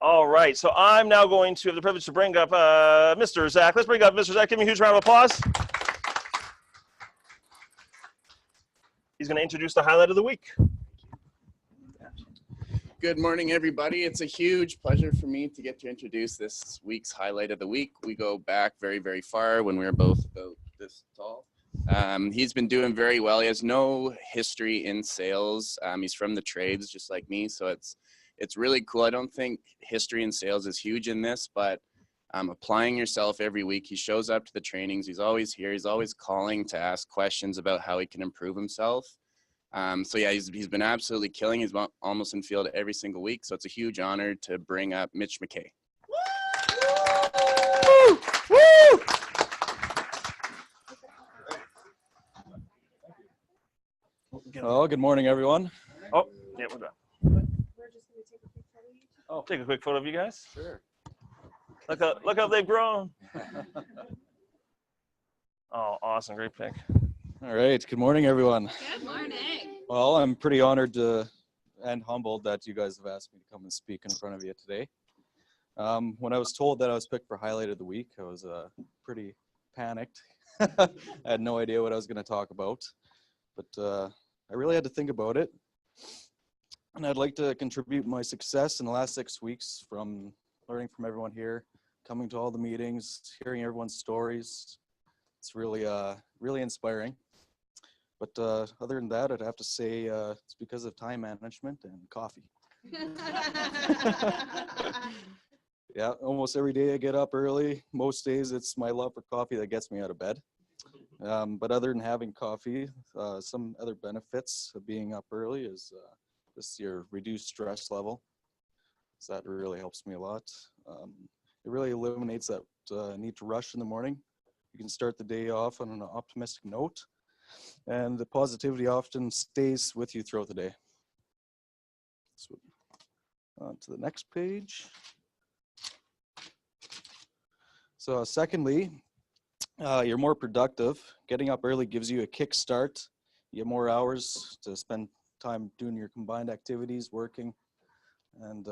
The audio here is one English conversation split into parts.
All right, so I'm now going to have the privilege to bring up Mr. Zach. Let's bring up Mr. Zach. Give him a huge round of applause. He's going to introduce the highlight of the week. Good morning, everybody. It's a huge pleasure for me to get to introduce this week's highlight of the week. We go back very, very far when we were both about this tall. He's been doing very well. He has no history in sales. He's from the trades just like me, so it's really cool. I don't think history in sales is huge in this, but applying yourself every week. He shows up to the trainings. He's always here. He's always calling to ask questions about how he can improve himself. So yeah, he's been absolutely killing. He's almost in field every single week. So it's a huge honor to bring up Mitch McKay. Woo! Woo! Oh, good morning, everyone. Oh, yeah, we're done. We're just going to take a quick photo of you two. Oh, take a quick photo of you guys. Sure. Look how they've grown. Oh, awesome. Great pick. All right. Good morning, everyone. Good morning. Well, I'm pretty honored and humbled that you guys have asked me to come and speak in front of you today. When I was told that I was picked for highlight of the week, I was pretty panicked. I had no idea what I was going to talk about, but I really had to think about it. And I'd like to contribute my success in the last 6 weeks from learning from everyone here, coming to all the meetings, hearing everyone's stories. It's really, really inspiring. But other than that, I'd have to say it's because of time management and coffee. Yeah, almost every day I get up early. Most days it's my love for coffee that gets me out of bed. But other than having coffee, some other benefits of being up early is just your reduced stress level. So that really helps me a lot. It really eliminates that need to rush in the morning. You can start the day off on an optimistic note, and the positivity often stays with you throughout the day. So on to the next page. So secondly, you're more productive. Getting up early gives you a kickstart. You get more hours to spend time doing your combined activities, working, and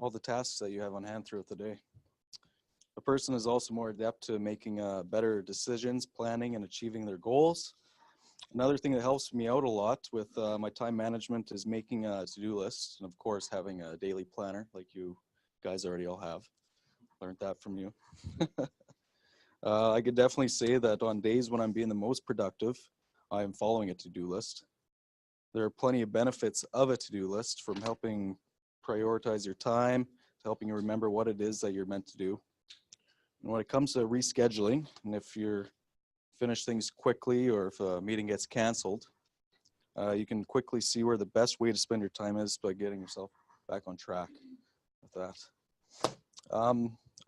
all the tasks that you have on hand throughout the day. A person is also more adept to making better decisions, planning, and achieving their goals. Another thing that helps me out a lot with my time management is making a to-do list, and of course having a daily planner like you guys already all have. Learned that from you. I could definitely say that on days when I'm being the most productive, I am following a to-do list. There are plenty of benefits of a to-do list, from helping prioritize your time to helping you remember what it is that you're meant to do. And when it comes to rescheduling, and if you're finish things quickly or if a meeting gets canceled, you can quickly see where the best way to spend your time is by getting yourself back on track with that.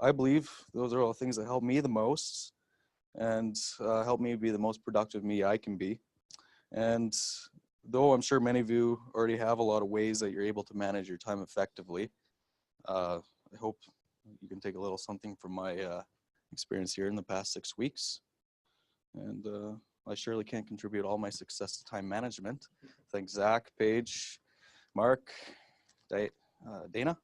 I believe those are all things that help me the most and help me be the most productive me I can be. And though I'm sure many of you already have a lot of ways that you're able to manage your time effectively, I hope you can take a little something from my experience here in the past 6 weeks. And I surely can't contribute all my success to time management. Thanks, Zach, Paige, Mark, Dana.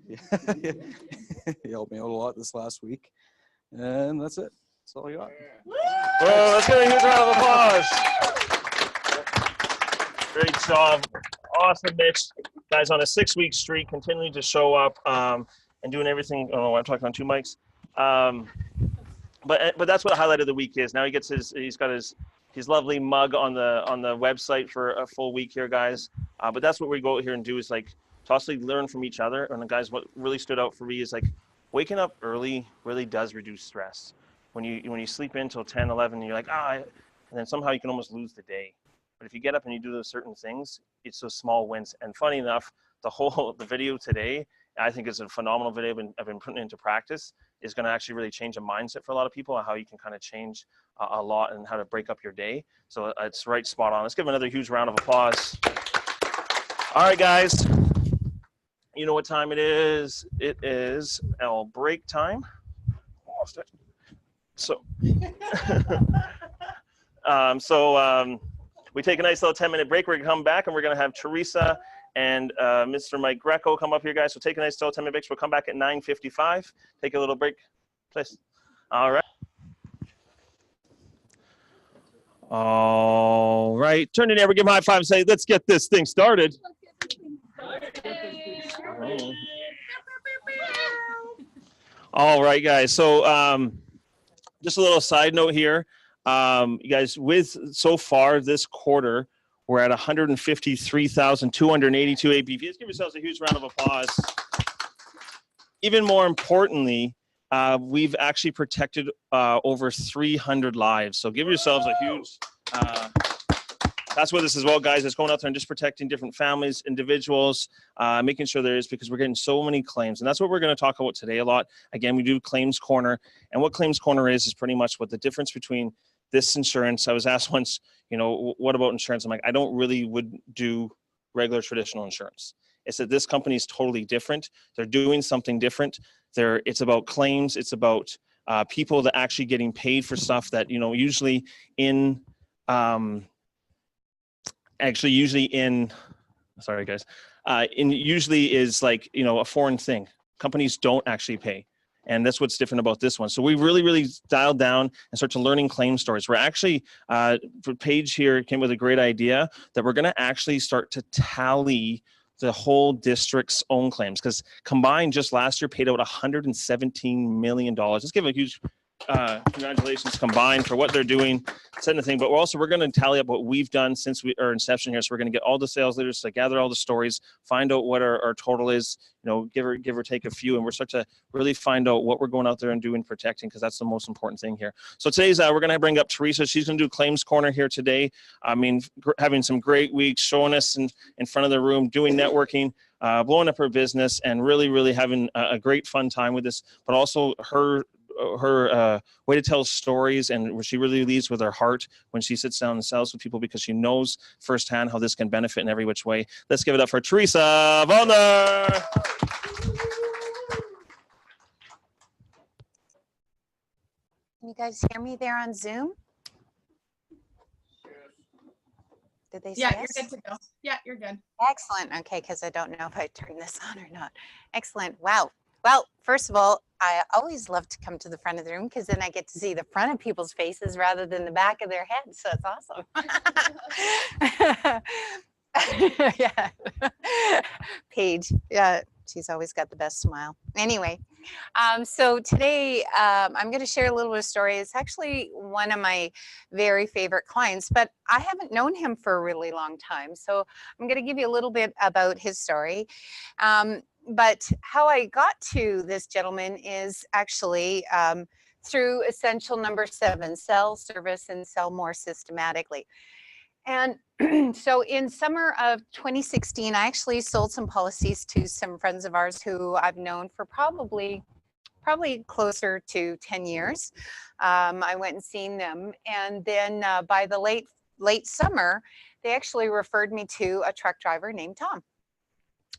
He helped me out a lot this last week. And that's it. That's all I got. Whoa, let's get a huge round of applause. Great job. Awesome, Mitch. Guys, on a 6-week streak, continuing to show up and doing everything. Oh, I'm talking on 2 mics. But that's what the highlight of the week is. Now he's got his lovely mug on the website for a full week here, guys. But that's what we go out here and do, is like constantly learn from each other. And guys, what really stood out for me is like waking up early really does reduce stress. When you sleep in till 10, 11, and you're like, and then somehow you can almost lose the day. But if you get up and you do those certain things, it's those small wins. And funny enough, the video today, I think is a phenomenal video I've been putting into practice, is going to actually really change a mindset for a lot of people on how you can kind of change a lot and how to break up your day. So it's right spot on. Let's give another huge round of applause. All right, guys. You know what time it is. It is our break time. Lost it. So, we take a nice little 10-minute break. We're going to come back and we're going to have Teresa and Mr. Mike Greco come up here, guys. So take a nice 10-minute break. We'll come back at 9:55. Take a little break, please. All right. All right. Turn to your neighbor, give him a high five, and say, let's get this thing started. All right, guys. So just a little side note here. You guys, with so far this quarter, we're at 153,282 ABV. Let's give yourselves a huge round of applause. Even more importantly, we've actually protected over 300 lives. So give yourselves a huge, that's what this is well, guys. It's going out there and just protecting different families, individuals, making sure there is, because we're getting so many claims. And that's what we're going to talk about today a lot. Again, we do Claims Corner. And what Claims Corner is pretty much what the difference between this insurance. I was asked once, you know, what about insurance? I'm like, I don't really would do regular traditional insurance. It's that this company is totally different. They're doing something different. It's about claims. It's about people that actually getting paid for stuff that, you know, usually in, sorry guys, usually is like, you know, a foreign thing. Companies don't actually pay. And that's what's different about this one. So we really dialed down and start to learning claim stories. We're actually, for Paige here came with a great idea that we're going to actually start to tally the whole district's own claims, because combined just last year paid out $117 million. Let's give a huge congratulations combined for what they're doing, setting the thing. But we're going to tally up what we've done since our inception here. So we're going to get all the sales leaders to gather all the stories, find out what our total is, you know, give or take a few, and we're start to really find out what we're going out there and doing protecting, because that's the most important thing here. So today's we're going to bring up Teresa. She's going to do Claims Corner here today. I mean, having some great weeks, showing us in front of the room, doing networking, blowing up her business, and really having a great fun time with this, but also her way to tell stories, and where she really leads with her heart when she sits down and sells with people, because she knows firsthand how this can benefit in every which way. Let's give it up for Teresa Wallner. Can you guys hear me there on Zoom? Did they say Yeah, yes? you're good to go. Yeah, you're good. Excellent. Okay, because I don't know if I turned this on or not. Excellent. Wow. Well, first of all, I always love to come to the front of the room, because then I get to see the front of people's faces rather than the back of their heads. So it's awesome. Yeah. Paige, yeah, she's always got the best smile. Anyway, so today I'm going to share a little bit of story. It's actually one of my very favorite clients, but I haven't known him for a really long time. So I'm going to give you a little bit about his story. But how I got to this gentleman is actually through essential number 7, sell, service, and sell more systematically. And so in summer of 2016, I actually sold some policies to some friends of ours who I've known for probably closer to 10 years. I went and seen them. And then by the late summer, they actually referred me to a truck driver named Tom.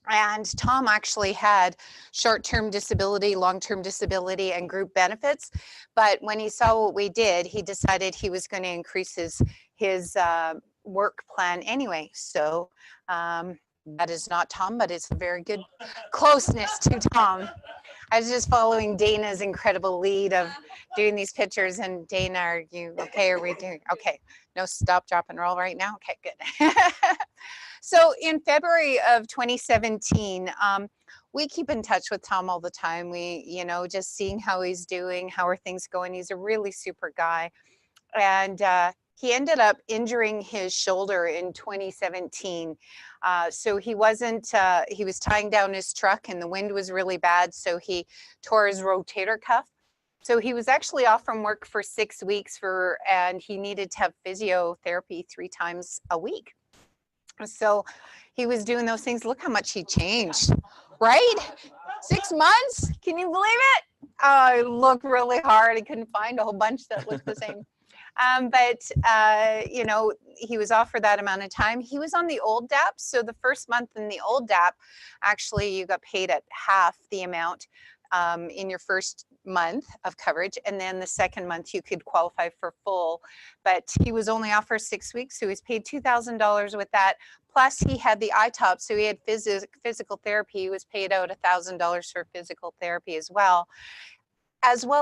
And Tom actually had short-term disability, long-term disability, and group benefits. But when he saw what we did, he decided he was going to increase his work plan anyway. So that is not Tom, but it's a very good closeness to Tom. I was just following Dana's incredible lead of doing these pictures. And Dana, are you okay? Are we doing okay? No stop, drop, and roll right now? Okay, good. So in February of 2017, we keep in touch with Tom all the time. We, you know, just seeing how he's doing, how are things going. He's a really super guy. And he ended up injuring his shoulder in 2017. So he wasn't, he was tying down his truck and the wind was really bad. So he tore his rotator cuff. So he was actually off from work for 6 weeks and he needed to have physiotherapy 3 times a week. So he was doing those things. Look how much he changed, right? 6 months? Can you believe it? I looked really hard. I couldn't find a whole bunch that looked the same. You know, he was off for that amount of time. He was on the old DAP. So the first month in the old DAP, actually, you got paid at half the amount. in your first month of coverage, and then the second month you could qualify for full. But he was only off for 6 weeks, so he's paid $2,000 with that. Plus he had the ITOP, so he had physical therapy. He was paid out $1,000 for physical therapy as well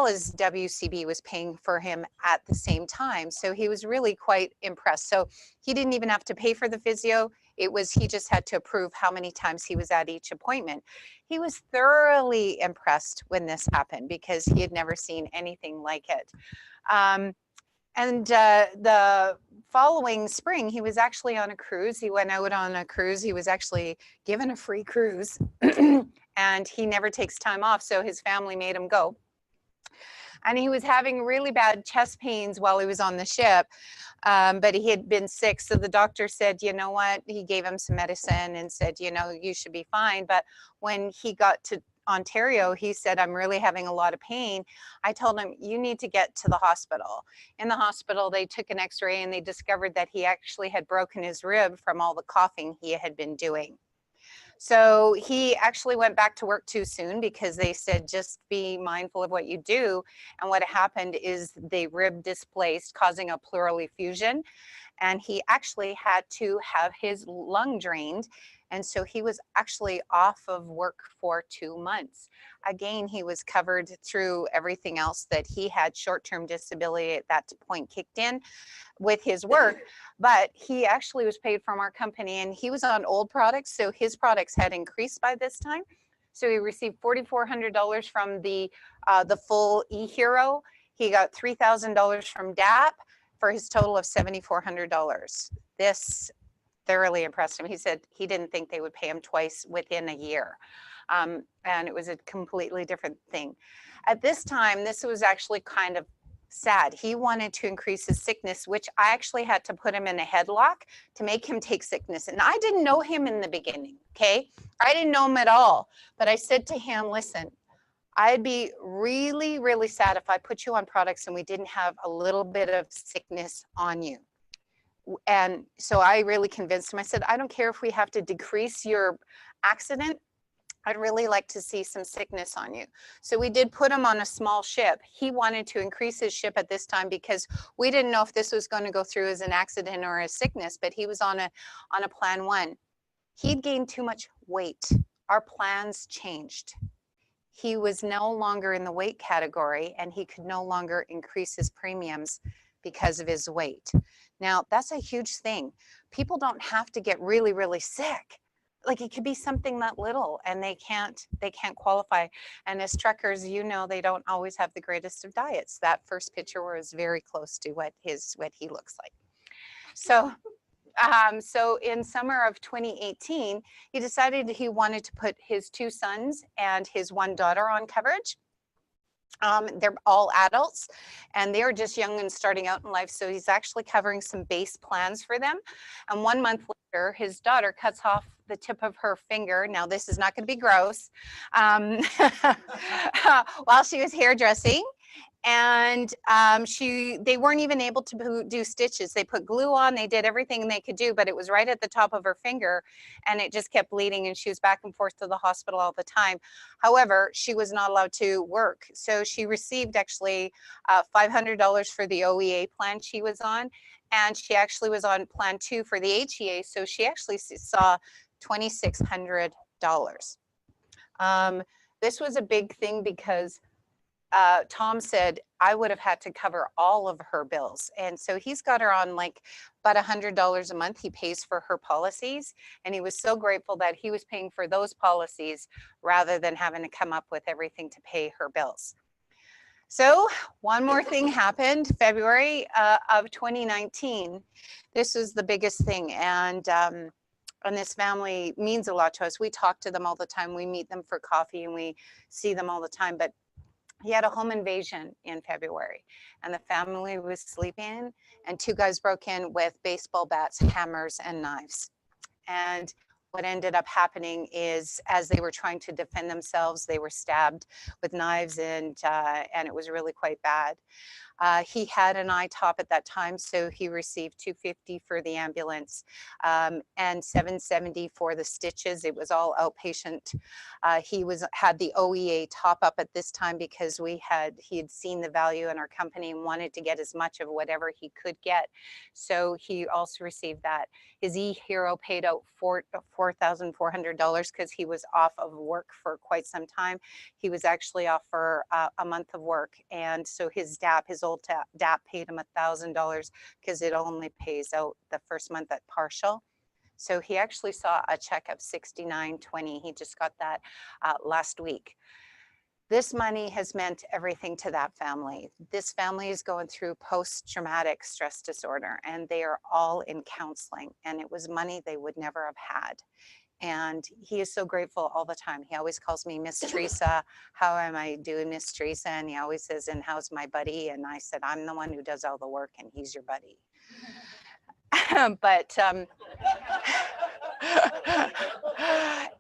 as WCB was paying for him at the same time. So he was really quite impressed. So he didn't even have to pay for the physio. He just had to approve how many times he was at each appointment. He was thoroughly impressed when this happened because he had never seen anything like it. The following spring, he was actually on a cruise. He went out on a cruise. He was actually given a free cruise and he never takes time off. So his family made him go. And he was having really bad chest pains while he was on the ship, but he had been sick. So the doctor said, you know what? He gave him some medicine and said, you know, you should be fine. But when he got to Ontario, he said, I'm really having a lot of pain. I told him, you need to get to the hospital. In the hospital, they took an x-ray and they discovered that he actually had broken his rib from all the coughing he had been doing. So he actually went back to work too soon because they said, just be mindful of what you do. And what happened is the rib displaced, causing a pleural effusion. And he actually had to have his lung drained. And so he was actually off of work for 2 months. Again, he was covered through everything else that he had. Short-term disability at that point kicked in with his work, but he actually was paid from our company and he was on old products. So his products had increased by this time. So he received $4,400 from the full eHero. He got $3,000 from DAP for his total of $7,400. This thoroughly impressed him. He said he didn't think they would pay him twice within a year. And it was a completely different thing. At this time, this was actually kind of sad. He wanted to increase his sickness, which I actually had to put him in a headlock to make him take sickness. And I didn't know him in the beginning, okay? I didn't know him at all. But I said to him, listen, I'd be really, really sad if I put you on products and we didn't have a little bit of sickness on you. And so I really convinced him. I said, I don't care if we have to decrease your accident. I'd really like to see some sickness on you. So we did put him on a small ship. He wanted to increase his ship at this time because we didn't know if this was going to go through as an accident or a sickness, but he was on a plan 1. He'd gained too much weight. Our plans changed. He was no longer in the weight category and he could no longer increase his premiums because of his weight. Now, that's a huge thing. People don't have to get really, really sick. Like it could be something that little and they can't qualify. And as truckers, you know, they don't always have the greatest of diets. That first picture was very close to what he looks like. So so in summer of 2018, he decided he wanted to put his 2 sons and his 1 daughter on coverage. They're all adults and they're just young and starting out in life. So he's actually covering some base plans for them. And 1 month later, his daughter cuts off the tip of her finger. Now, this is not going to be gross. While she was hairdressing. And they weren't even able to do stitches. They put glue on, they did everything they could do, but it was right at the top of her finger and it just kept bleeding and she was back and forth to the hospital all the time. However, she was not allowed to work. So she received actually $500 for the OEA plan she was on, and she actually was on plan 2 for the HEA. So she actually saw $2,600. This was a big thing because Tom said I would have had to cover all of her bills. And so he's got her on like about $100 a month he pays for her policies. And he was so grateful that he was paying for those policies rather than having to come up with everything to pay her bills. So one more thing happened, February of 2019. This was the biggest thing. And this family means a lot to us. We talk to them all the time. We meet them for coffee and we see them all the time. But he had a home invasion in February and the family was sleeping and 2 guys broke in with baseball bats, hammers, and knives. And what ended up happening is as they were trying to defend themselves, they were stabbed with knives and it was really quite bad. He had an eye-top at that time, so he received $250 for the ambulance and $770 for the stitches. It was all outpatient. He had the OEA top-up at this time because he had seen the value in our company and wanted to get as much of whatever he could get. So he also received that. His eHero paid out $4,400 because he was off of work for quite some time. He was actually off for a month of work, and so his old DAP paid him $1,000 because it only pays out the first month at partial. So he actually saw a check of $69.20. He just got that last week. This money has meant everything to that family. This family is going through post-traumatic stress disorder, and they are all in counseling, and it was money they would never have had. And he is so grateful all the time. He always calls me Miss Teresa. How am I doing, Miss Teresa? And he always says, and how's my buddy? And I said, I'm the one who does all the work, and he's your buddy. But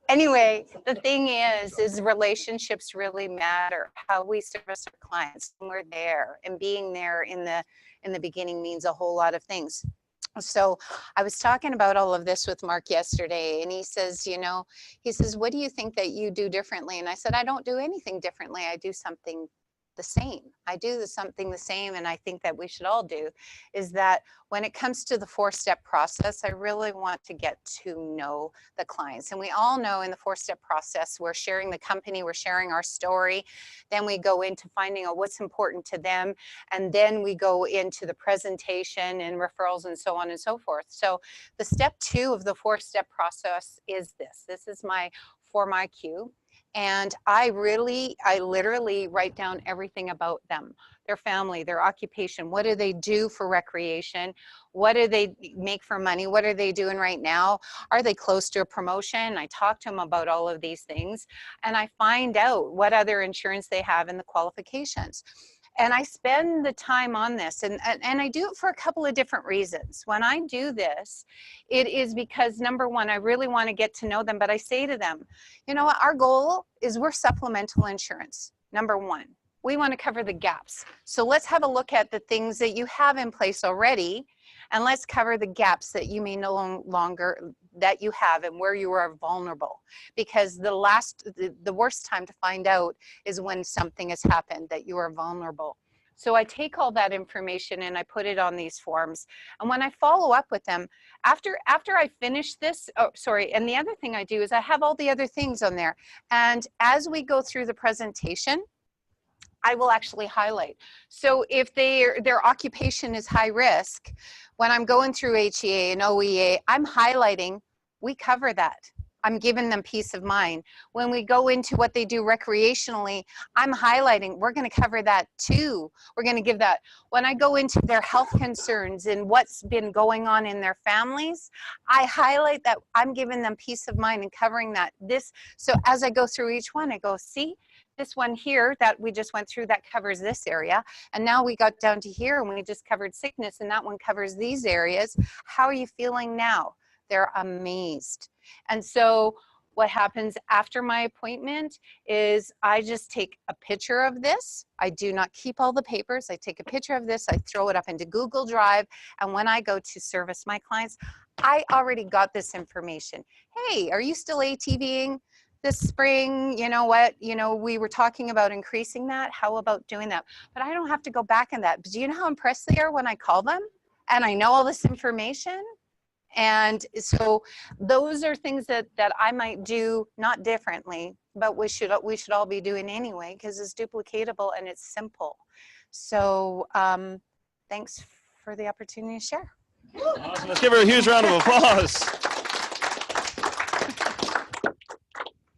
anyway, the thing is relationships really matter. How we service our clients when we're there, and being there in the beginning means a whole lot of things. So I was talking about all of this with Mark yesterday, and he says, what do you think that you do differently? And I said, I don't do anything differently. I do something the same. I do something the same, and I think that we should all do, is that when it comes to the 4-step process, I really want to get to know the clients. And we all know in the 4-step process, we're sharing the company, we're sharing our story, then we go into finding out what's important to them, and then we go into the presentation and referrals and so on and so forth. So the step 2 of the 4-step process is this. This is my Form IQ. And I literally write down everything about them, their family, their occupation. What do they do for recreation? What do they make for money? What are they doing right now? Are they close to a promotion? I talk to them about all of these things, and I find out what other insurance they have and the qualifications. And I spend the time on this, and I do it for a couple of different reasons. When I do this, it is because, number one, I really want to get to know them, but I say to them, you know what, our goal is we're supplemental insurance, number one. We want to cover the gaps. So let's have a look at the things that you have in place already, and let's cover the gaps that you may no longer, that you have and where you are vulnerable. Because the worst time to find out is when something has happened that you are vulnerable. So I take all that information and I put it on these forms. And when I follow up with them, after I finish this, and the other thing I do is I have all the other things on there. And as we go through the presentation, I will actually highlight. So if their occupation is high risk, when I'm going through HEA and OEA, I'm highlighting, we cover that. I'm giving them peace of mind. When we go into what they do recreationally, I'm highlighting, we're going to cover that too. We're going to give that. When I go into their health concerns and what's been going on in their families, I highlight that I'm giving them peace of mind and covering that. So as I go through each one, I go, see, this one here that we just went through, that covers this area. And now we got down to here and we just covered sickness, and that one covers these areas. How are you feeling now? They're amazed. And so what happens after my appointment is I just take a picture of this. I do not keep all the papers. I take a picture of this. I throw it up into Google Drive. And when I go to service my clients, I already got this information. Hey, are you still ATVing this spring? You know what? We were talking about increasing that. How about doing that? But I don't have to go back in that. But do you know how impressed they are when I call them and I know all this information? And so those are things that I might do not differently, but we should all be doing anyway, because it's duplicatable and it's simple. So thanks for the opportunity to share. Awesome. Let's give her a huge round of applause.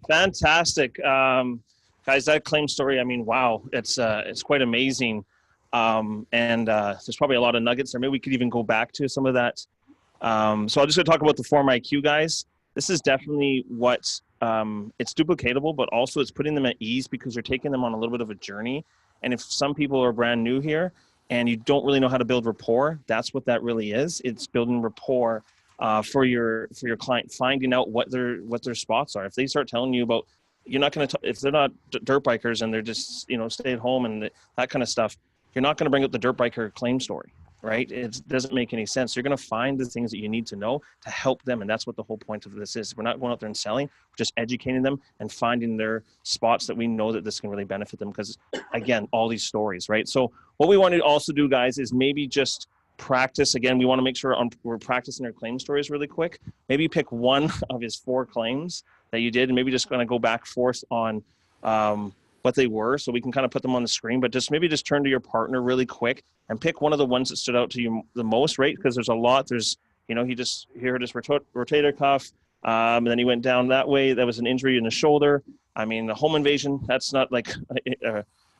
Fantastic. Guys, that claim story, I mean, wow, it's quite amazing. And there's probably a lot of nuggets there. Maybe we could even go back to some of that. So I'm just going to talk about the Form IQ, guys. This is definitely what, it's duplicatable, but also it's putting them at ease because you're taking them on a little bit of a journey. And if some people are brand new here and you don't really know how to build rapport, that's what that really is. It's building rapport for your client, finding out what their spots are. If they start telling you about, you're not going to, if they're not dirt bikers and they're just, stay at home and that kind of stuff, you're not going to bring up the dirt biker claim story, right? It doesn't make any sense. You're going to find the things that you need to know to help them. And that's what the whole point of this is. We're not going out there and selling, we're just educating them and finding their spots that we know that this can really benefit them. Because again, all these stories, right? So what we want to also do, guys, is maybe just practice. Again, we want to make sure we're practicing our claim stories really quick. Maybe pick one of his 4 claims that you did, and maybe just going to go back forth on what they were, so we can kind of put them on the screen. But just maybe just turn to your partner really quick and pick one of the ones that stood out to you the most, right? Because there's a lot. There's, you know, he hurt his rotator cuff, and then he went down that way. That was an injury in the shoulder. I mean, the home invasion. That's not like,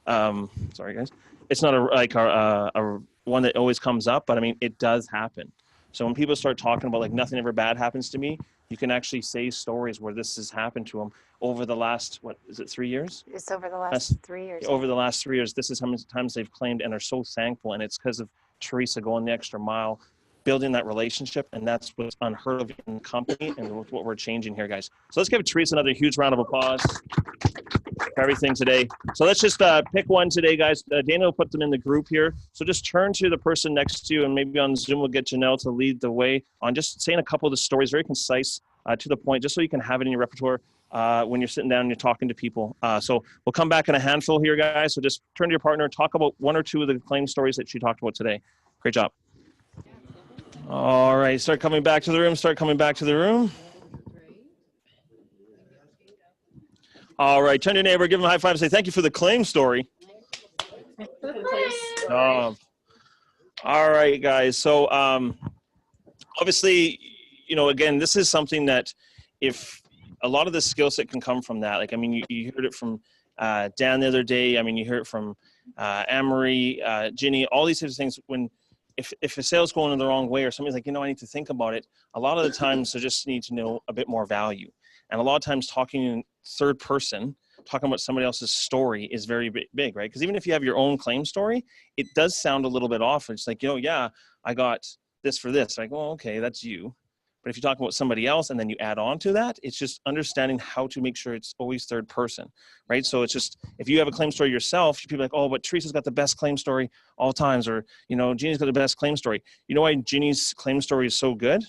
sorry guys, it's not a one that always comes up, but I mean, it does happen. So when people start talking about like nothing ever bad happens to me, you can actually say stories where this has happened to them over the last, what is it, 3 years? It's over the last 3 years. Over the last 3 years, this is how many times they've claimed and are so thankful. And it's because of Teresa going the extra mile, building that relationship. And that's what's unheard of in the company and what we're changing here, guys. So let's give Teresa another huge round of applause for everything today. So let's just pick one today, guys. Dana will put them in the group here. So just turn to the person next to you, and maybe on Zoom we'll get Janelle to lead the way on just saying a couple of the stories, very concise, to the point, just so you can have it in your repertoire when you're sitting down and you're talking to people. So we'll come back in a handful here, guys. So just turn to your partner, talk about 1 or 2 of the claim stories that she talked about today. Great job. All right, start coming back to the room. All right, turn to your neighbor, give him a high five, and say thank you for the claim story. All right, guys. So obviously, you know, again, this is something that if a lot of the skill set can come from that. Like, I mean, you heard it from Dan the other day. I mean, you heard it from Anne-Marie, Ginny, all these types of things. When if a sale's going in the wrong way or somebody's like, you know, I need to think about it, a lot of the times they just need to know a bit more value. And a lot of times talking in third person, talking about somebody else's story is very big, right? Because even if you have your own claim story, it does sound a little bit off. It's like, you know, yeah, I got this for this. Like, well, okay, that's you. But if you talk about somebody else and then you add on to that, it's just understanding how to make sure it's always third person, right? So it's just, if you have a claim story yourself, people are like, oh, but Teresa's got the best claim story all times, or, you know, Jeannie's got the best claim story. You know why Jeannie's claim story is so good?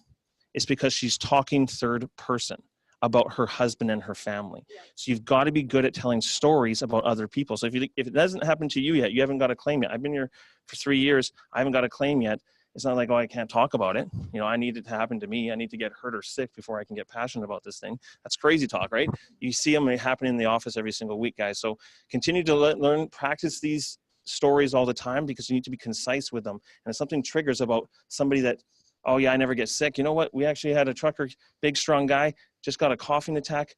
It's because she's talking third person about her husband and her family. So you've got to be good at telling stories about other people. So if it doesn't happen to you yet, you haven't got a claim yet. I've been here for 3 years. I haven't got a claim yet. It's not like, oh, I can't talk about it. You know, I need it to happen to me. I need to get hurt or sick before I can get passionate about this thing. That's crazy talk, right? You see them happening in the office every single week, guys. So continue to learn, practice these stories all the time, because you need to be concise with them. And if something triggers about somebody that, oh yeah, I never get sick. You know what? We actually had a trucker, big, strong guy, just got a coughing attack,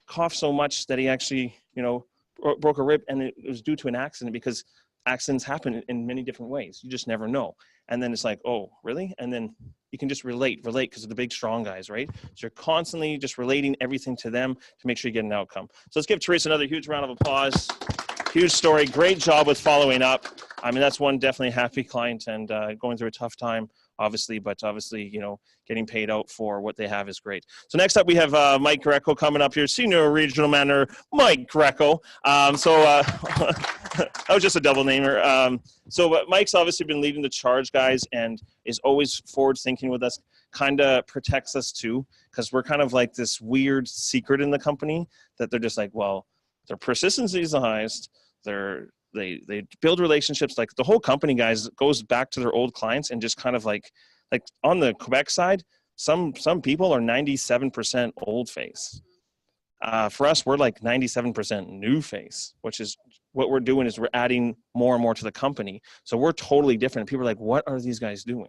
coughed so much that he actually, you know, broke a rib, and it was due to an accident, because accidents happen in many different ways. You just never know. And then it's like, oh, really? And then you can just relate because of the big, strong guys, right? So you're constantly just relating everything to them to make sure you get an outcome. So let's give Teresa another huge round of applause. Huge story. Great job with following up. I mean, that's one definitely happy client and going through a tough time, obviously, but obviously, you know, getting paid out for what they have is great. So next up, we have Mike Greco coming up here, Senior Regional Manager, Mike Greco. That was just a double namer. So Mike's obviously been leading the charge, guys, and is always forward thinking with us, kind of protects us too, because we're kind of like this weird secret in the company that they're just like, well, their persistency is the highest. They build relationships. Like the whole company, guys, goes back to their old clients, and just kind of like on the Quebec side, some people are 97% old face. For us, we're like 97% new face, which is what we're doing is we're adding more and more to the company. So we're totally different. People are like, what are these guys doing?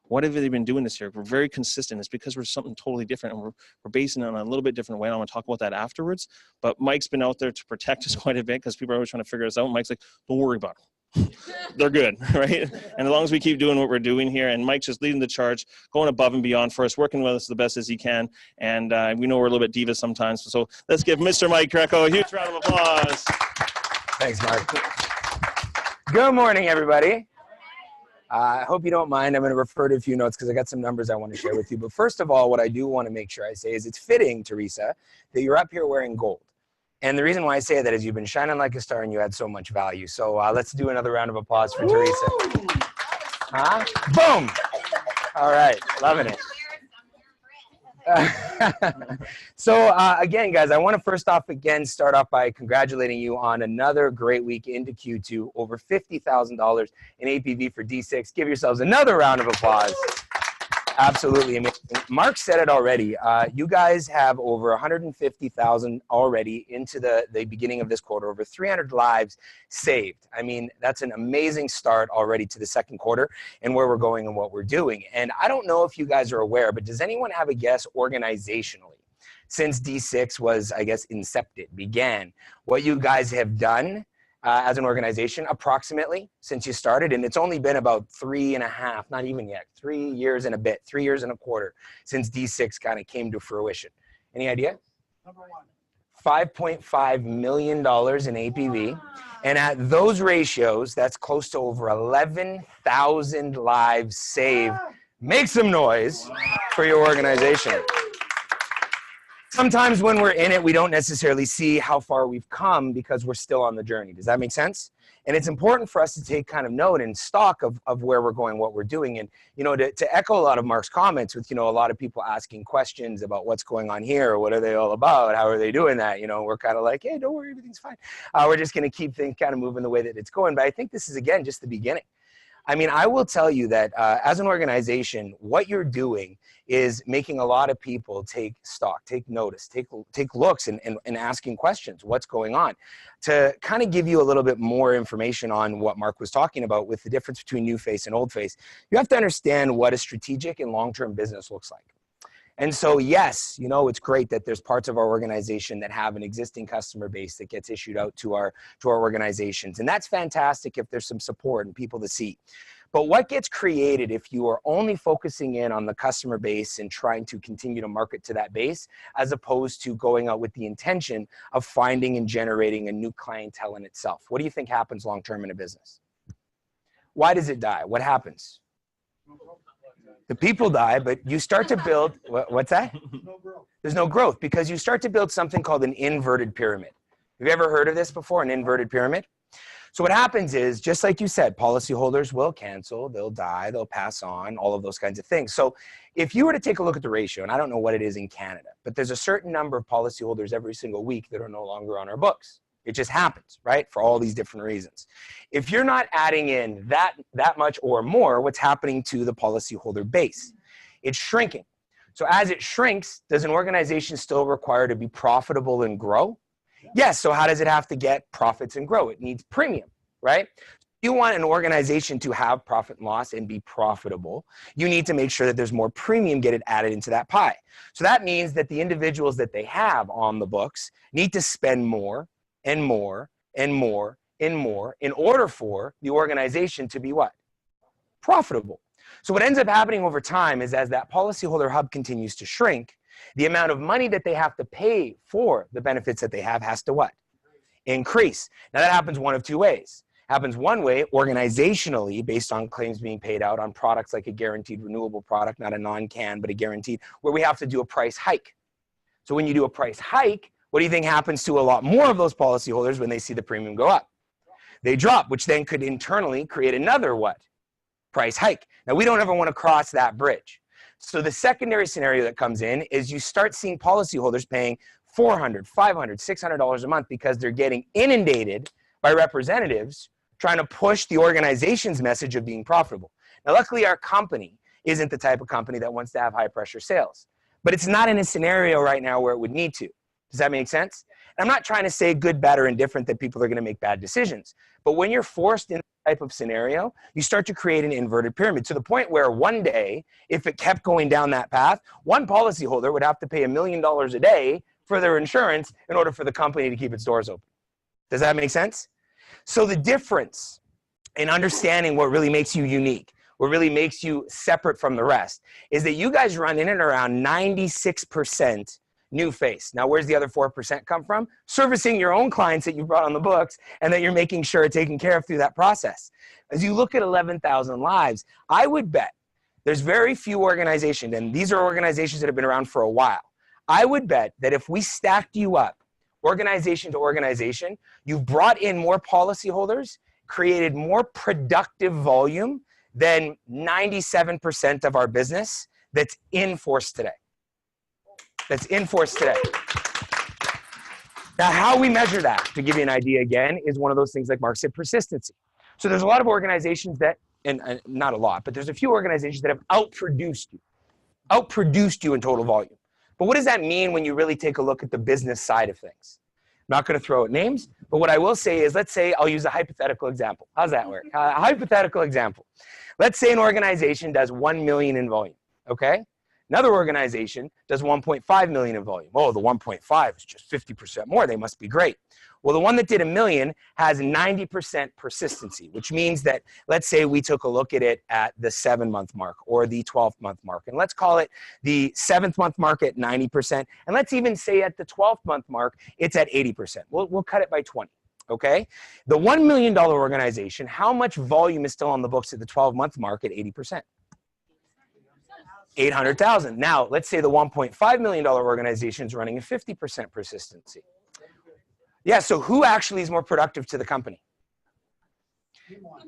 What have they been doing this year? We're very consistent. It's because we're something totally different, and we're basing it on a little bit different way. And I'm going to talk about that afterwards. But Mike's been out there to protect us quite a bit, because people are always trying to figure us out. Mike's like, don't worry about it. They're good, right? And as long as we keep doing what we're doing here, and Mike's just leading the charge, going above and beyond for us, working with us the best as he can. And we know we're a little bit divas sometimes. So let's give Mr. Mike Greco a huge round of applause. Thanks, Mark. Good morning, everybody. I hope you don't mind. I'm going to refer to a few notes because I got some numbers I want to share with you. But first of all, what I do want to make sure I say is it's fitting, Teresa, that you're up here wearing gold. And the reason why I say that is you've been shining like a star and you add so much value. So let's do another round of applause for Teresa. Huh? Boom. All right. Loving it. So again, guys, I want to first off start off by congratulating you on another great week into Q2, over $50,000 in APV for D6. Give yourselves another round of applause. Absolutely amazing. Mark said it already. You guys have over 150,000 already into the beginning of this quarter, over 300 lives saved. I mean, that's an amazing start already to the second quarter and where we're going and what we're doing. And I don't know if you guys are aware, but does anyone have a guess organizationally, since D6 was, I guess, began, what you guys have done as an organization approximately since you started? And it's only been about 3.5, not even yet, 3 years and a bit, 3 years and a quarter since D6 kind of came to fruition. Any idea? Number one. $5.5 million in APV. And at those ratios, that's close to over 11,000 lives saved. Make some noise for your organization. Sometimes when we're in it, we don't necessarily see how far we've come because we're still on the journey. Does that make sense? And it's important for us to take kind of note and stock of where we're going, what we're doing. And, you know, to echo a lot of Mark's comments with, you know, a lot of people asking questions about what's going on here, what are they all about, how are they doing that? You know, we're kind of like, hey, don't worry, everything's fine. We're just going to keep things kind of moving the way that it's going. But I think this is, again, just the beginning. I mean, I will tell you that as an organization, what you're doing is making a lot of people take stock, take notice, take looks and asking questions, what's going on, to kind of give you a little bit more information on what Mark was talking about with the difference between new face and old face. You have to understand what a strategic and long-term business looks like. And so, yes, you know, it's great that there's parts of our organization that have an existing customer base that gets issued out to our organizations. And that's fantastic if there's some support and people to see. But what gets created if you are only focusing in on the customer base and trying to continue to market to that base, as opposed to going out with the intention of finding and generating a new clientele in itself? What do you think happens long-term in a business? Why does it die? What happens? The people die, but you start to build, what's that? No growth. There's no growth because you start to build something called an inverted pyramid. Have you ever heard of this before, an inverted pyramid? So what happens is, just like you said, policyholders will cancel, they'll die, they'll pass on, all of those kinds of things. So if you were to take a look at the ratio, and I don't know what it is in Canada, but there's a certain number of policyholders every single week that are no longer on our books. It just happens, right? For all these different reasons. If you're not adding in that much or more, what's happening to the policyholder base? It's shrinking. So as it shrinks, does an organization still require to be profitable and grow? Yes. So how does it have to get profits and grow? It needs premium, right? You want an organization to have profit and loss and be profitable, you need to make sure that there's more premium getting added into that pie. So that means that the individuals that they have on the books need to spend more and more and more and more in order for the organization to be what? Profitable. So what ends up happening over time is as that policyholder hub continues to shrink, the amount of money that they have to pay for the benefits that they have has to what? Increase. Now that happens one of two ways. Happens one way, organizationally, based on claims being paid out on products like a guaranteed renewable product, not a non-can, but a guaranteed, where we have to do a price hike. So when you do a price hike, what do you think happens to a lot more of those policyholders when they see the premium go up? They drop, which then could internally create another what? Price hike. Now we don't ever want to cross that bridge. So the secondary scenario that comes in is you start seeing policyholders paying $400, $500, $600 a month because they're getting inundated by representatives trying to push the organization's message of being profitable. Now, luckily, our company isn't the type of company that wants to have high pressure sales, but it's not in a scenario right now where it would need to. Does that make sense? And I'm not trying to say good, bad, or indifferent that people are going to make bad decisions, but when you're forced in that type of scenario, you start to create an inverted pyramid to the point where one day, if it kept going down that path, one policyholder would have to pay $1 million a day for their insurance in order for the company to keep its doors open. Does that make sense? So the difference in understanding what really makes you unique, what really makes you separate from the rest, is that you guys run in and around 96% new face. Now, where's the other 4% come from? Servicing your own clients that you brought on the books and that you're making sure are taken care of through that process. As you look at 11,000 lives, I would bet there's very few organizations, and these are organizations that have been around for a while. I would bet that if we stacked you up organization to organization, you've brought in more policyholders, created more productive volume than 97% of our business that's in force today. That's in force today. Now, how we measure that, to give you an idea again, is one of those things like Mark said, persistency. So there's a lot of organizations that, and not a lot, but there's a few organizations that have outproduced you in total volume. But what does that mean when you really take a look at the business side of things? I'm not going to throw out names, but what I will say is, let's say I'll use a hypothetical example. How's that work? A hypothetical example. Let's say an organization does 1 million in volume, okay? Another organization does 1.5 million in volume. Oh, the 1.5 is just 50% more. They must be great. Well, the one that did 1 million has 90% persistency, which means that, let's say we took a look at it at the 7-month mark or the 12th-month mark. And let's call it the 7th-month mark at 90%. And let's even say at the 12th-month mark, it's at 80%. We'll cut it by 20. Okay? The $1 million organization, how much volume is still on the books at the 12-month mark at 80%? 800,000. Now, let's say the $1.5 million organization is running a 50% persistency. Yeah, so who actually is more productive to the company?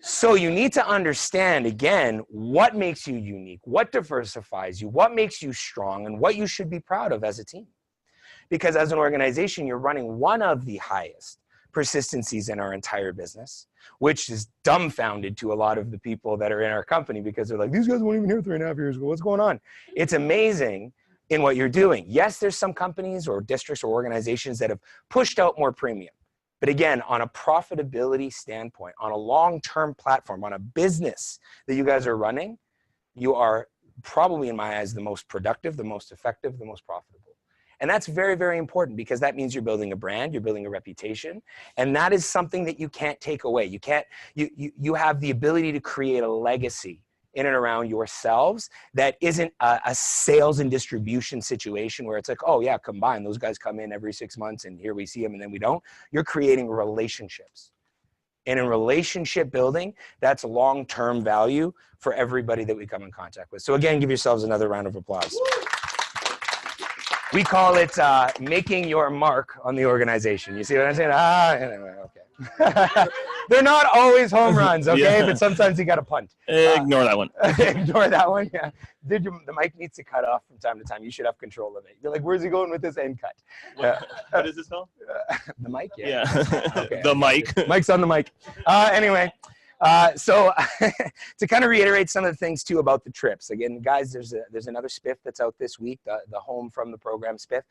So you need to understand, again, what makes you unique, what diversifies you, what makes you strong, and what you should be proud of as a team. Because as an organization, you're running one of the highest persistencies in our entire business, which is dumbfounded to a lot of the people that are in our company because they're like, these guys weren't even here 3.5 years ago. What's going on? It's amazing in what you're doing. Yes, there's some companies or districts or organizations that have pushed out more premium. But again, on a profitability standpoint, on a long-term platform, on a business that you guys are running, you are probably, in my eyes, the most productive, the most effective, the most profitable. And that's very, very important because that means you're building a brand, you're building a reputation, and that is something that you can't take away. You have the ability to create a legacy in and around yourselves that isn't a sales and distribution situation where it's like, oh yeah, combined, those guys come in every 6 months and here we see them and then we don't. You're creating relationships. And in relationship building, that's long-term value for everybody that we come in contact with. So again, give yourselves another round of applause. We call it making your mark on the organization. You see what I'm saying? Anyway, okay. They're not always home runs, okay? Yeah. But sometimes you got to punt. Ignore that one. Ignore that one, yeah. The mic needs to cut off from time to time. You should have control of it. You're like, where's he going with this end cut? Yeah. What is this called? The mic, Yeah. Okay. The mic. Mic's on the mic. Anyway, so to kind of reiterate some of the things too about the trips. Again, guys, there's another spiff that's out this week, the Home from the Program spiff.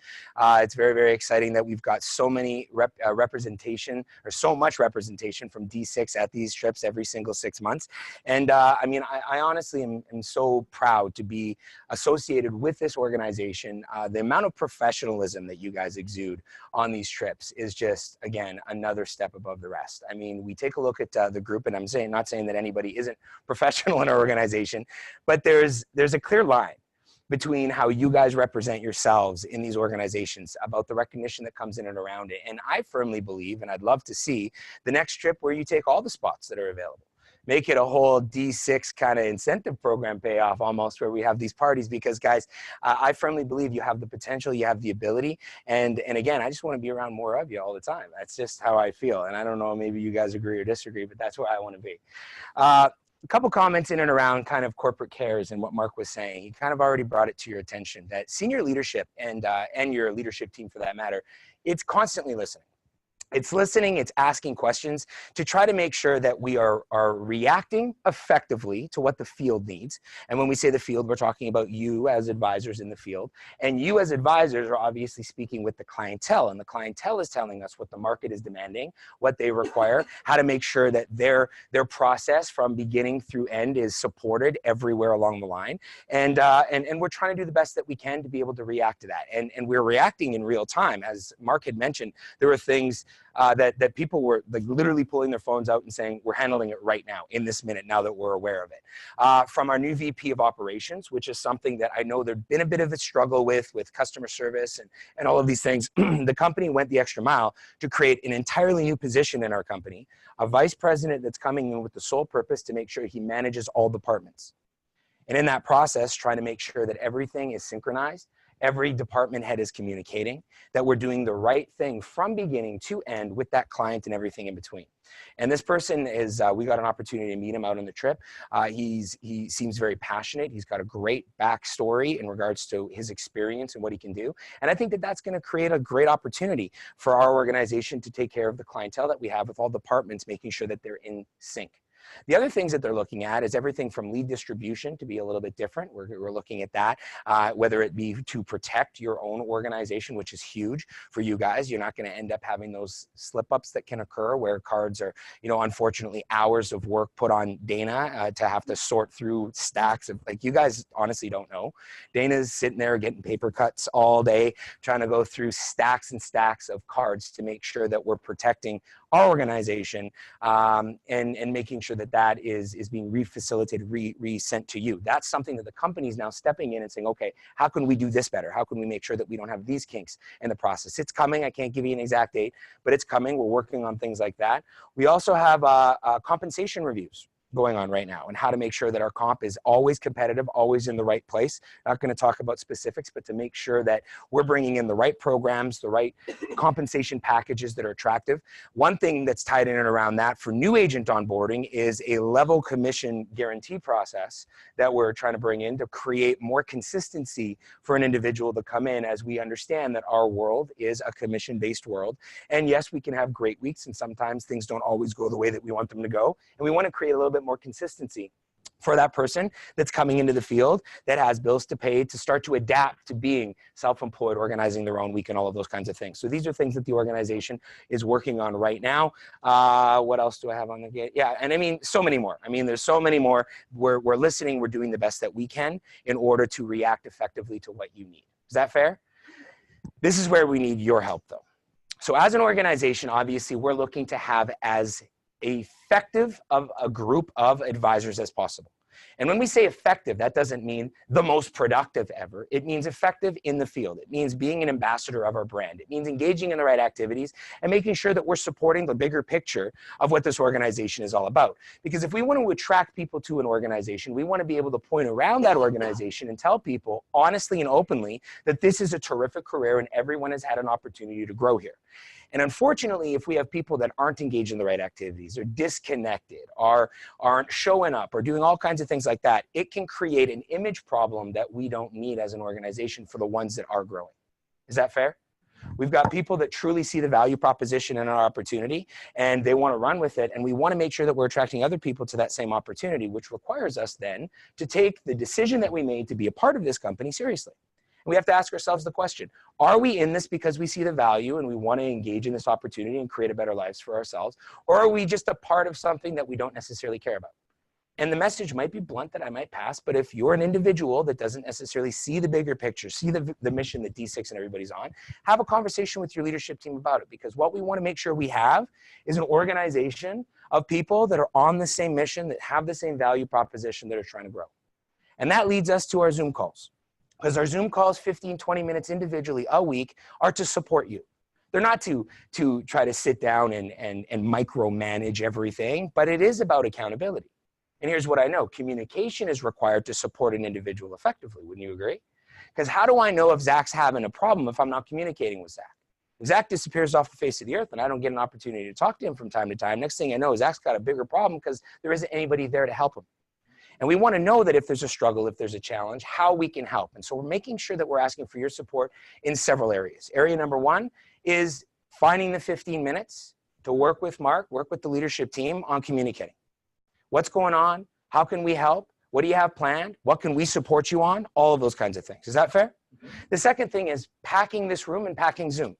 It's very, very exciting that we've got so many representation or so much representation from D6 at these trips every single 6 months. And I mean, I honestly am so proud to be associated with this organization. The amount of professionalism that you guys exude on these trips is just, again, another step above the rest. I mean, we take a look at the group, and I'm not saying that anybody isn't professional in our organization, but there's a clear line between how you guys represent yourselves in these organizations about the recognition that comes in and around it. And I firmly believe, and I'd love to see the next trip where you take all the spots that are available. Make it a whole D6 kind of incentive program payoff almost where we have these parties because guys, I firmly believe you have the potential, you have the ability. And again, I just want to be around more of you all the time. That's just how I feel. And I don't know, maybe you guys agree or disagree, but that's where I want to be. A couple comments in and around kind of corporate cares and what Mark was saying. He kind of already brought it to your attention that senior leadership and your leadership team for that matter, it's constantly listening. It's listening, it's asking questions to try to make sure that we are reacting effectively to what the field needs. And when we say the field, we're talking about you as advisors in the field. And you as advisors are obviously speaking with the clientele. And the clientele is telling us what the market is demanding, what they require, how to make sure that their process from beginning through end is supported everywhere along the line. And we're trying to do the best that we can to be able to react to that. And we're reacting in real time. As Mark had mentioned, there were things that people were like literally pulling their phones out and saying, we're handling it right now in this minute now that we're aware of it. From our new VP of operations, which is something that I know there'd been a bit of a struggle with customer service and all of these things, the company went the extra mile to create an entirely new position in our company, a vice president that's coming in with the sole purpose to make sure he manages all departments. And in that process, trying to make sure that everything is synchronized, every department head is communicating, that we're doing the right thing from beginning to end with that client and everything in between. And this person is, we got an opportunity to meet him out on the trip. He seems very passionate. He's got a great backstory in regards to his experience and what he can do. And I think that that's going to create a great opportunity for our organization to take care of the clientele that we have with all departments, making sure that they're in sync. The other things that they're looking at is everything from lead distribution to be a little bit different. We're looking at that, whether it be to protect your own organization, which is huge for you guys. You're not going to end up having those slip-ups that can occur where cards are, unfortunately, hours of work put on Dana to have to sort through stacks of, like, you guys honestly don't know. Dana's sitting there getting paper cuts all day, trying to go through stacks and stacks of cards to make sure that we're protecting our organization and making sure that that is being refacilitated, resent to you. That's something that the company is now stepping in and saying, okay, how can we do this better? How can we make sure that we don't have these kinks in the process? It's coming. I can't give you an exact date, but it's coming. We're working on things like that. We also have compensation reviews going on right now and how to make sure that our comp is always competitive, always in the right place. Not going to talk about specifics, but to make sure that we're bringing in the right programs, the right compensation packages that are attractive. One thing that's tied in and around that for new agent onboarding is a level commission guarantee process that we're trying to bring in to create more consistency for an individual to come in, as we understand that our world is a commission-based world. And yes, we can have great weeks and sometimes things don't always go the way that we want them to go. And we want to create a little bit more consistency for that person that's coming into the field that has bills to pay to start to adapt to being self-employed, organizing their own week and all of those kinds of things. So these are things that the organization is working on right now. What else do I have on the gate? Yeah, and I mean, so many more. I mean, there's so many more. We're listening, we're doing the best that we can in order to react effectively to what you need. Is that fair? This is where we need your help though. So as an organization, obviously we're looking to have as effective of a group of advisors as possible. And when we say effective, that doesn't mean the most productive ever. It means effective in the field. It means being an ambassador of our brand. It means engaging in the right activities and making sure that we're supporting the bigger picture of what this organization is all about. Because if we want to attract people to an organization, we want to be able to point around that organization and tell people honestly and openly that this is a terrific career and everyone has had an opportunity to grow here. And unfortunately, if we have people that aren't engaged in the right activities, or disconnected, or aren't showing up, or doing all kinds of things like that, it can create an image problem that we don't need as an organization for the ones that are growing. Is that fair? We've got people that truly see the value proposition in our opportunity, and they want to run with it, and we want to make sure that we're attracting other people to that same opportunity, which requires us then to take the decision that we made to be a part of this company seriously. We have to ask ourselves the question, are we in this because we see the value and we want to engage in this opportunity and create a better lives for ourselves? Or are we just a part of something that we don't necessarily care about? And the message might be blunt that I might pass, but if you're an individual that doesn't necessarily see the bigger picture, see the mission that D6 and everybody's on, have a conversation with your leadership team about it. Because what we want to make sure we have is an organization of people that are on the same mission, that have the same value proposition, that are trying to grow. And that leads us to our Zoom calls. Because our Zoom calls, 15, 20 minutes individually a week, are to support you. They're not to try to sit down and micromanage everything, but it is about accountability. And here's what I know. Communication is required to support an individual effectively. Wouldn't you agree? Because how do I know if Zach's having a problem if I'm not communicating with Zach? If Zach disappears off the face of the earth and I don't get an opportunity to talk to him from time to time, next thing I know, Zach's got a bigger problem because there isn't anybody there to help him. And we want to know that if there's a struggle, if there's a challenge, how we can help. And so we're making sure that we're asking for your support in several areas. Area number one is finding the 15 minutes to work with Mark, work with the leadership team on communicating. What's going on? How can we help? What do you have planned? What can we support you on? All of those kinds of things. Is that fair? The second thing is packing this room and packing Zoom.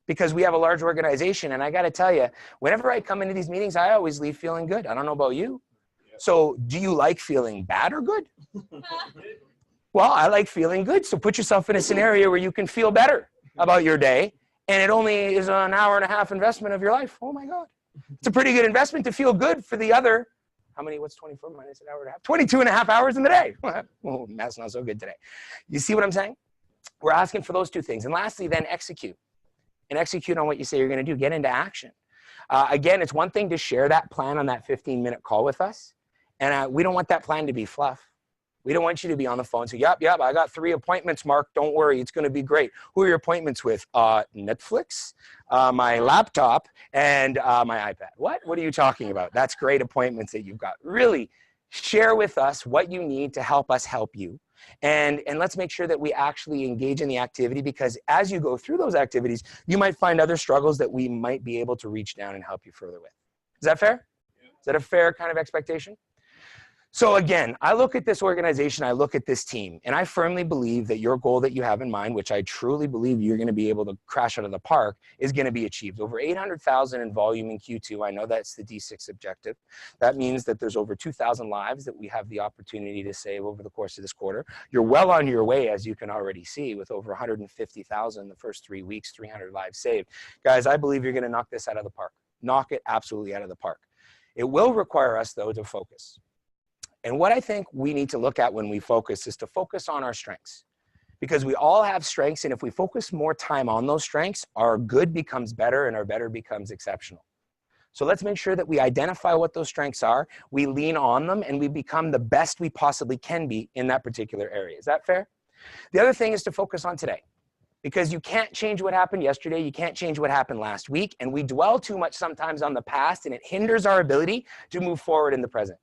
Because we have a large organization, and I got to tell you, whenever I come into these meetings, I always leave feeling good. I don't know about you. So do you like feeling bad or good? Well, I like feeling good. So put yourself in a scenario where you can feel better about your day. And it only is an hour and a half investment of your life. Oh my God. It's a pretty good investment to feel good for the other, what's 24 minus an hour and a half? 22 and a half hours in the day. Oh, that's not so good today. You see what I'm saying? We're asking for those two things. And lastly, then execute. And execute on what you say you're going to do. Get into action. Again, it's one thing to share that plan on that 15-minute call with us. And we don't want that plan to be fluff. We don't want you to be on the phone. So, yep, I got 3 appointments, Mark. Don't worry, it's going to be great. Who are your appointments with? Netflix, my laptop, and my iPad. What are you talking about? That's great appointments that you've got. Really share with us what you need to help us help you. And let's make sure that we actually engage in the activity, because as you go through those activities, you might find other struggles that we might be able to reach down and help you further with. Is that fair? Is that a fair kind of expectation? So again, I look at this organization, I look at this team, and I firmly believe that your goal that you have in mind, which I truly believe you're going to be able to crash out of the park, is going to be achieved. Over 800,000 in volume in Q2. I know that's the D6 objective. That means that there's over 2,000 lives that we have the opportunity to save over the course of this quarter. You're well on your way, as you can already see, with over 150,000 the first 3 weeks, 300 lives saved. Guys, I believe you're going to knock this out of the park. Knock it absolutely out of the park. It will require us, though, to focus. And what I think we need to look at when we focus is to focus on our strengths, because we all have strengths. And if we focus more time on those strengths, our good becomes better and our better becomes exceptional. So let's make sure that we identify what those strengths are, we lean on them, and we become the best we possibly can be in that particular area. Is that fair? The other thing is to focus on today, because you can't change what happened yesterday. You can't change what happened last week. And we dwell too much sometimes on the past, and it hinders our ability to move forward in the present.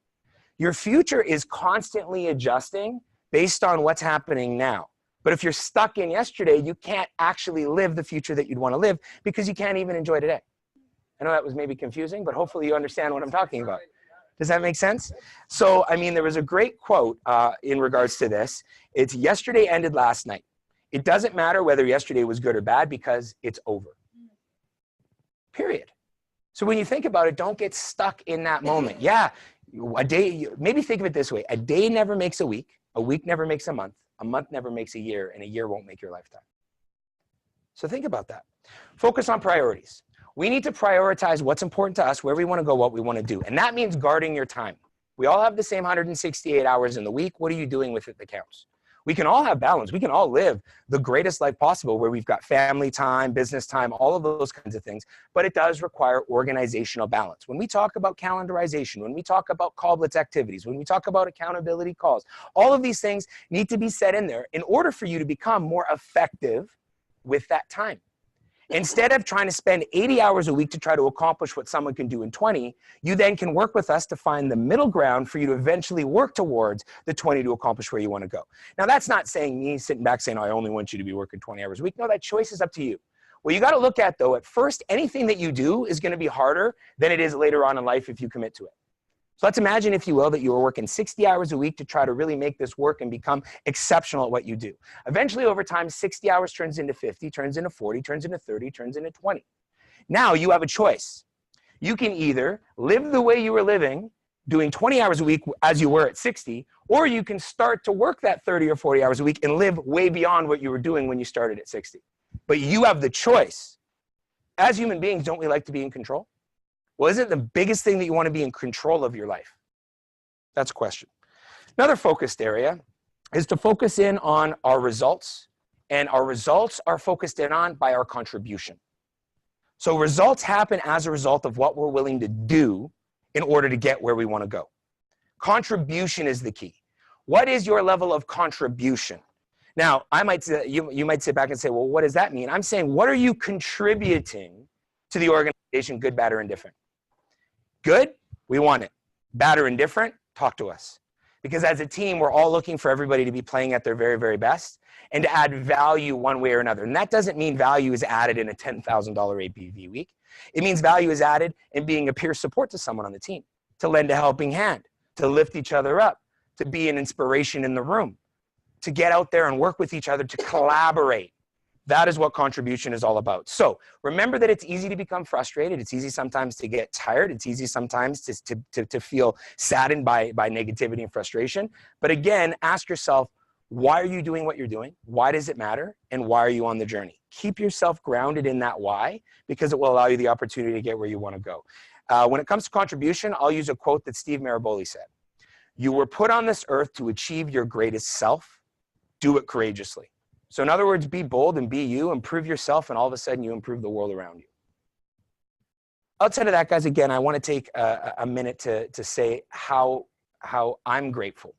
Your future is constantly adjusting based on what's happening now. But if you're stuck in yesterday, you can't actually live the future that you'd want to live, because you can't even enjoy today. I know that was maybe confusing, but hopefully you understand what I'm talking about. Does that make sense? So, I mean, there was a great quote in regards to this. It's yesterday ended last night. It doesn't matter whether yesterday was good or bad, because it's over. Period. So when you think about it, don't get stuck in that moment. Yeah. A day, maybe think of it this way: a day never makes a week never makes a month never makes a year, and a year won't make your lifetime. So think about that. Focus on priorities. We need to prioritize what's important to us, where we want to go, what we want to do. And that means guarding your time. We all have the same 168 hours in the week. What are you doing with it that counts? We can all have balance. We can all live the greatest life possible, where we've got family time, business time, all of those kinds of things. But it does require organizational balance. When we talk about calendarization, when we talk about call blitz activities, when we talk about accountability calls, all of these things need to be set in there in order for you to become more effective with that time. Instead of trying to spend 80 hours a week to try to accomplish what someone can do in 20, you then can work with us to find the middle ground for you to eventually work towards the 20 to accomplish where you want to go. Now, that's not saying me sitting back saying, oh, I only want you to be working 20 hours a week. No, that choice is up to you. What you got to look at, though, at first, anything that you do is going to be harder than it is later on in life if you commit to it. So let's imagine, if you will, that you were working 60 hours a week to try to really make this work and become exceptional at what you do. Eventually, over time, 60 hours turns into 50, turns into 40, turns into 30, turns into 20. Now you have a choice. You can either live the way you were living, doing 20 hours a week as you were at 60, or you can start to work that 30 or 40 hours a week and live way beyond what you were doing when you started at 60. But you have the choice. As human beings, don't we like to be in control? Well, isn't the biggest thing that you want to be in control of your life? That's a question. Another focused area is to focus in on our results, and our results are focused in on by our contribution. So results happen as a result of what we're willing to do in order to get where we want to go. Contribution is the key. What is your level of contribution? Now, I might say, you might sit back and say, well, what does that mean? I'm saying, what are you contributing to the organization, good, bad, or indifferent? Good, we want it. Bad or indifferent, talk to us. Because as a team, we're all looking for everybody to be playing at their very, very best and to add value one way or another. And that doesn't mean value is added in a $10,000 ABV week. It means value is added in being a peer support to someone on the team, to lend a helping hand, to lift each other up, to be an inspiration in the room, to get out there and work with each other, to collaborate. That is what contribution is all about. So remember that it's easy to become frustrated. It's easy sometimes to get tired. It's easy sometimes to feel saddened by negativity and frustration. But again, ask yourself, why are you doing what you're doing? Why does it matter? And why are you on the journey? Keep yourself grounded in that why, because it will allow you the opportunity to get where you want to go. When it comes to contribution, I'll use a quote that Steve Maraboli said. You were put on this earth to achieve your greatest self. Do it courageously. So in other words, be bold and be you, improve yourself, and all of a sudden you improve the world around you. Outside of that, guys, again, I want to take a minute to say how I'm grateful.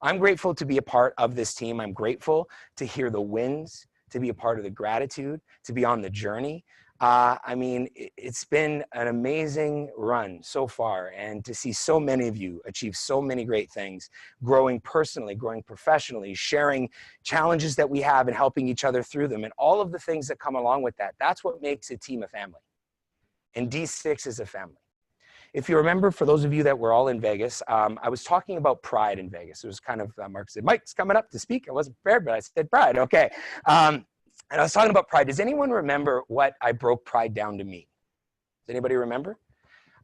I'm grateful to be a part of this team. I'm grateful to hear the wins, to be a part of the gratitude, to be on the journey. I mean, it's been an amazing run so far, and to see so many of you achieve so many great things, growing personally, growing professionally, sharing challenges that we have and helping each other through them, and all of the things that come along with that. That's what makes a team a family. And D6 is a family. If you remember, for those of you that were all in Vegas, I was talking about pride in Vegas. It was kind of, Mark said, Mike's coming up to speak. I wasn't prepared, but I said pride, okay. And I was talking about pride. Does anyone remember what I broke pride down to mean? Does anybody remember?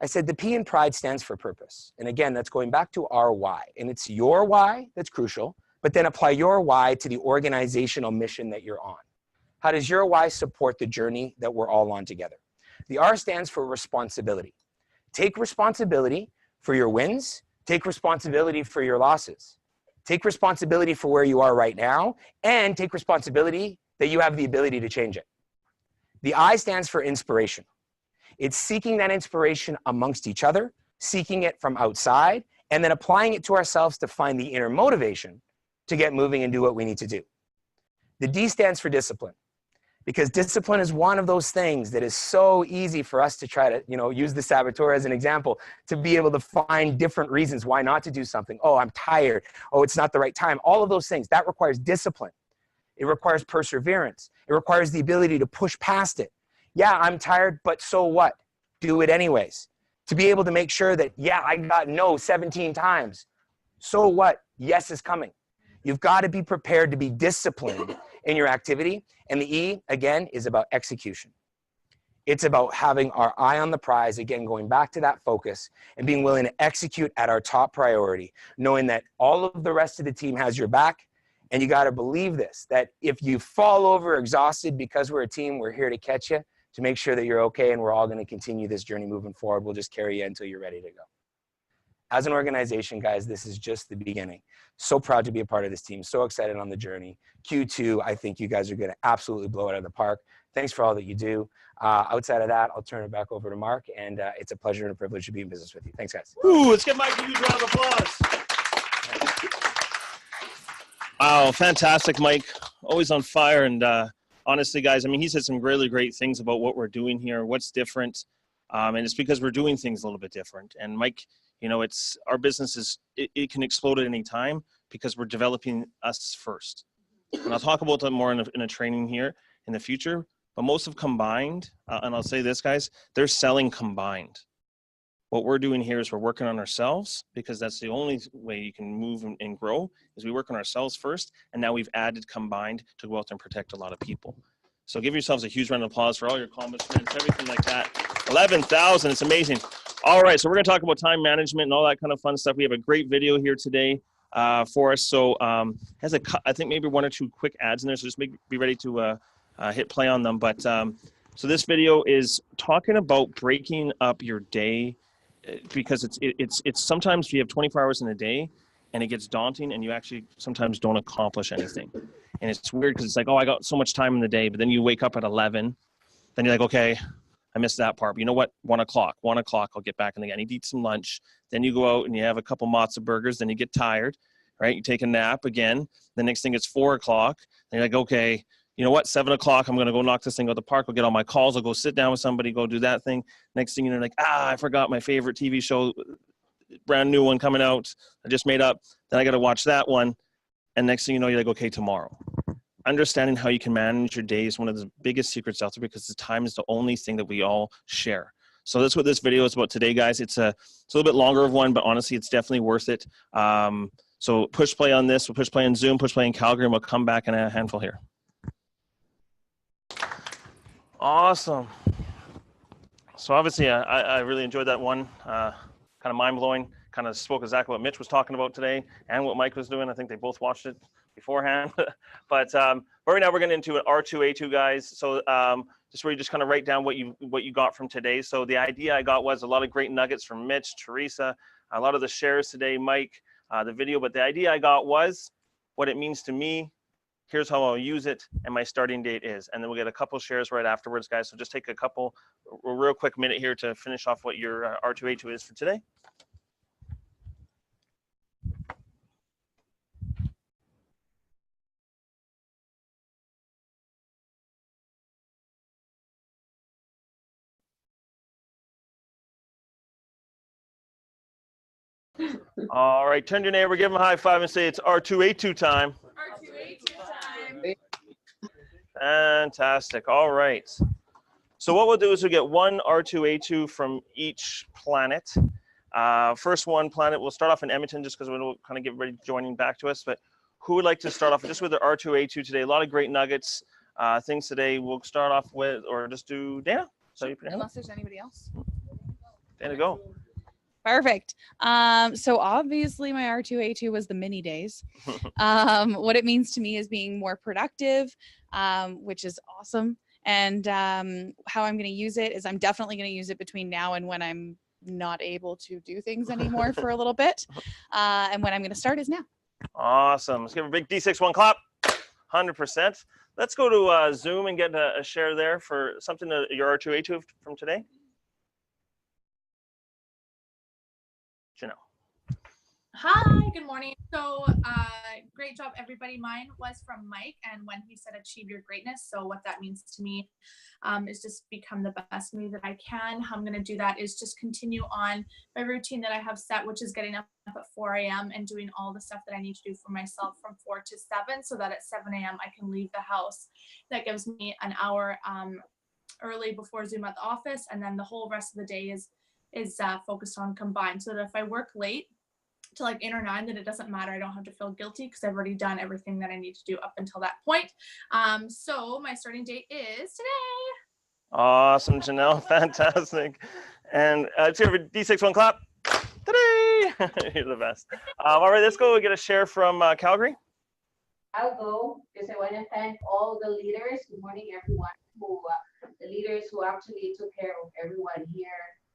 I said the P in pride stands for purpose. And again, that's going back to our why. And it's your why that's crucial, but then apply your why to the organizational mission that you're on. How does your why support the journey that we're all on together? The R stands for responsibility. Take responsibility for your wins. Take responsibility for your losses. Take responsibility for where you are right now, and take responsibility that you have the ability to change it. The I stands for inspiration. It's seeking that inspiration amongst each other, seeking it from outside, and then applying it to ourselves to find the inner motivation to get moving and do what we need to do. The D stands for discipline, because discipline is one of those things that is so easy for us to try to, use the saboteur as an example, to be able to find different reasons why not to do something. Oh, I'm tired. Oh, it's not the right time. All of those things, that requires discipline. It requires perseverance. It requires the ability to push past it. Yeah, I'm tired, but so what? Do it anyways. To be able to make sure that, yeah, I got no 17 times. So what? Yes is coming. You've got to be prepared to be disciplined in your activity. And the E, again, is about execution. It's about having our eye on the prize, again, going back to that focus and being willing to execute at our top priority, knowing that all of the rest of the team has your back. And you got to believe this, that if you fall over exhausted because we're a team, we're here to catch you, to make sure that you're okay, and we're all going to continue this journey moving forward. We'll just carry you until you're ready to go. As an organization, guys, this is just the beginning. So proud to be a part of this team. So excited on the journey. Q2, I think you guys are going to absolutely blow it out of the park. Thanks for all that you do. Outside of that, I'll turn it back over to Mark, and it's a pleasure and a privilege to be in business with you. Thanks, guys. Ooh, let's give Mike a huge round of applause. Wow, fantastic, Mike. Always on fire. And honestly, guys, I mean, he said some really great things about what we're doing here, what's different. And it's because we're doing things a little bit different. And Mike, it's our business it can explode at any time because we're developing us first. And I'll talk about that more in a training here in the future. But most of combined, and I'll say this, guys, they're selling combined. What we're doing here is we're working on ourselves, because that's the only way you can move and grow, is we work on ourselves first. And now we've added combined to go out there and protect a lot of people. So give yourselves a huge round of applause for all your accomplishments, everything like that. 11,000, it's amazing. All right, so we're gonna talk about time management and all that kind of fun stuff. We have a great video here today for us. So has I think maybe one or two quick ads in there, so just be ready to hit play on them. But so this video is talking about breaking up your day, because it's sometimes you have 24 hours in a day and it gets daunting and you actually sometimes don't accomplish anything. And it's weird because it's like, oh, I got so much time in the day, but then you wake up at 11, then you're like, okay, I missed that part. But you know what? 1 o'clock, I'll get back in again. I need to eat some lunch. Then you go out and you have a couple matzo burgers. Then you get tired, right? You take a nap again. The next thing it's 4 o'clock. Then you're like, okay, you know what? 7 o'clock, I'm going to go knock this thing out of the park. I'll get all my calls. I'll go sit down with somebody, go do that thing. Next thing you're like, I forgot my favorite TV show, brand new one coming out. I just made up. Then I got to watch that one. And next thing you know, you're like, okay, tomorrow. Understanding how you can manage your day is one of the biggest secrets out there, because the time is the only thing that we all share. So that's what this video is about today, guys. It's a little bit longer of one, but honestly, it's definitely worth it. So push play on this. We'll push play in Zoom, push play in Calgary, and we'll come back in a handful here. Awesome. So obviously, I really enjoyed that one. Kind of mind-blowing. Kind of spoke exactly what Mitch was talking about today and what Mike was doing. I think they both watched it beforehand. But right now we're getting into an R2A2, guys. So just where you just kind of write down what you got from today. So the idea I got was a lot of great nuggets from Mitch, Teresa, a lot of the shares today, Mike, the video. But the idea I got was what it means to me. Here's how I'll use it, and my starting date is. And then we'll get a couple shares right afterwards, guys. So just take a real quick minute here to finish off what your R2A2 is for today. All right, turn to your neighbor, give him a high five, and say it's R2A2 time. R2A2 time. Fantastic. All right. So what we'll do is we'll get one R2A2 from each planet. First one planet, we'll start off in Edmonton just because we'll kind of get ready joining back to us. But who would like to start off just with their R2A2 today? A lot of great nuggets, things today. We'll start off with, or just do Dana. So you put your hand up. Unless there's anybody else. Dana, go. Perfect. So obviously my R2A2 was the mini days. What it means to me is being more productive, which is awesome. And how I'm going to use it is I'm definitely going to use it between now and when I'm not able to do things anymore for a little bit. And when I'm going to start is now. Awesome. Let's give a big D61 clap. 100%. Let's go to Zoom and get a share there for something that your R2A2 from today. Janelle. Hi, good morning. So great job, everybody. Mine was from Mike, and when he said achieve your greatness. So what that means to me is just become the best me that I can. How I'm going to do that is just continue on my routine that I have set, which is getting up at 4 a.m. and doing all the stuff that I need to do for myself from 4 to 7, so that at 7 a.m. I can leave the house. That gives me an hour early before Zoom at the office, and then the whole rest of the day is focused on combined, so that if I work late to like 8 or 9, that it doesn't matter. I don't have to feel guilty because I've already done everything that I need to do up until that point. So my starting date is today. Awesome, Janelle. Fantastic. And let's hear a D61 clap. Today. You're the best. All right, let's go get a share from Calgary. I'll go because I want to thank all the leaders. Good morning, everyone. The leaders who actually took care of everyone here.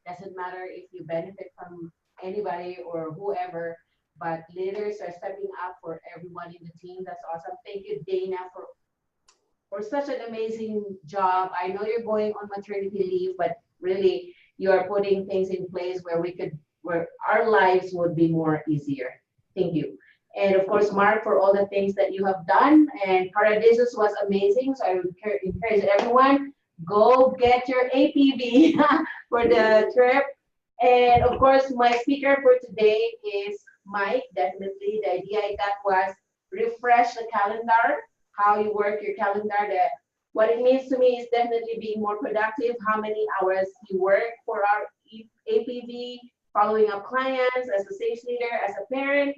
Doesn't matter if you benefit from anybody or whoever, but leaders are stepping up for everyone in the team. That's awesome. Thank you, Dana, for such an amazing job. I know you're going on maternity leave, but really you are putting things in place where our lives would be more easier. Thank you. And of course, Mark, for all the things that you have done. And Paradisus was amazing. So I would encourage everyone, go get your APV for the trip. And of course, my speaker for today is Mike. Definitely, the idea I got was refresh the calendar, how you work your calendar. What it means to me is definitely being more productive, how many hours you work for our APV, following up clients, as a sales leader, as a parent,